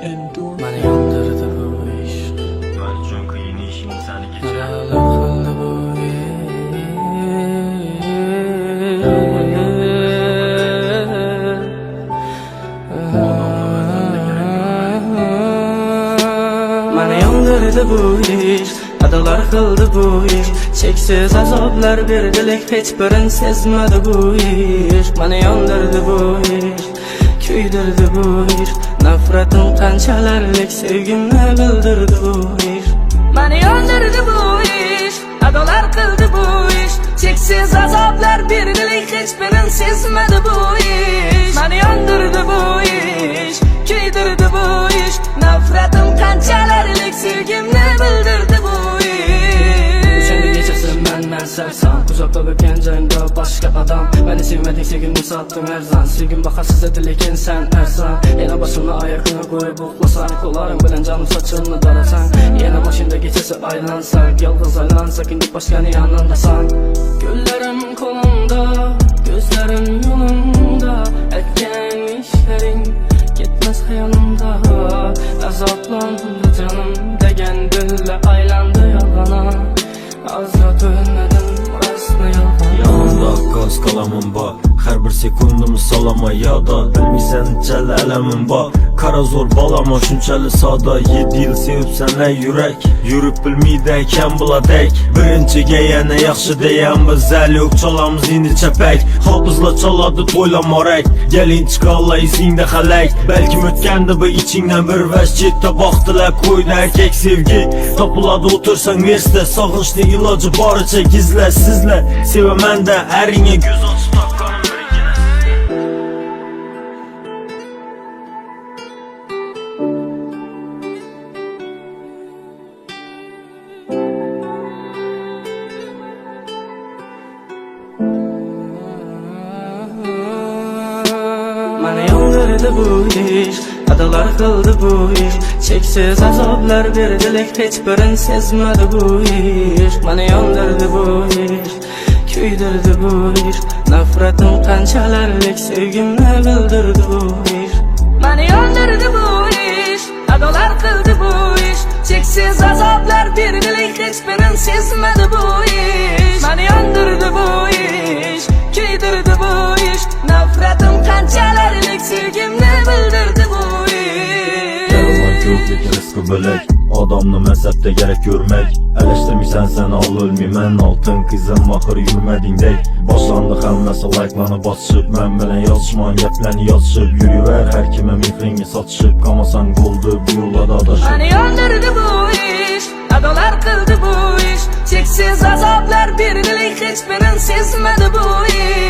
Mani yondirdi bu ish. Men uchun qiyin ishing seni kechir. Qildi bu Mani yondirdi bu ish. Adalar qildi bu ish. Cheksiz azoblar berdilik, hech birin sezmadi bu ish. Mani yondirdi bu ish. Kuydirdi bu ish. Nafratim qanchalarlik sevgimni bildirdi bu ish. Mani yondirdi bu ish. Adalar qildi bu ish. Cheksiz azoblar berdilik, hech birin sezmadi bu ish. Mani yondirdi bu ish. Kuydirdi bu ish. Nafratim qanchalarlik sevgimni bildirdi bu ish. Sen geçesin benden sersan, uzakta öpken joyimda başka adam. Beni sevmedik, sevgimni sattım her zaman. Sevgim bakarsız edilekin sen ersan. Yine başımla ayakına koyup buklasan, kollarım bilen canım saçını darasan. Yine başında geçesi aylansak, yalnız aylansak, indi başkanı yanındasan. Güllerim kolumda, gözlerim yolunda, etken işlerin gitmez hayalımda. Azaplandı canım degen dille aylandı yalana. Azra dönmedim aslında yalana. Yanımda gaz kalamım var, her bir sekundum salama yada. Bilmisen çel elemim var, kara zor balama şunçalı sada. 7 yıl sevip sana yürek, yürüp bilmeydeyken buladek. Birinci geyene yaxşı deyen biz el yok, çalamız indi çepek. Hafızla çaladı toylamarek, gelin çıkalla izinde halek. Belki mütkendi bu içinden bir vescitte baktılar koydu erkek sevgi. Tapıladı otursan verste, sağınçlı ilacı barıca gizle sizle. Sevemen de erine göz açıp takkanın birikine. Mani yondirdi bu ish. Adalar qildi bu ish. Cheksiz azoblar berdilik, hech birin sezmadi bu ish. Mani yondirdi bu ish. Kuydirdi bu ish. Nafratim qanchalarlik sevgimni bildirdi bu ish. Mani yondirdi bu ish. Adalar qildi bu ish. Cheksiz azoblar berdilik, hech birin sezmadi bu ish. Mani yondirdi bu ish. Kuydirdi bu ish. Nafratim qanchalarlik sevgimni bildirdi bu ish. Yarılan gözlük rızkı bölek, adamını mezhepte gerek görmek. Eleştirmişsen sen al ölmeymen, altın kızım mahır yürümedin. Başlandı həmməsi like'lanı basışıp, mən bilən yazışman gəpləni yazışıp. Yürüver hər kimə mifringi satışıp, qamasan qoldu bu yolla da adaşıp. Mani yondirdi bu ish. Adalar qildi bu ish. Cheksiz azoblar berdilik, hech birin sezmadi bu ish.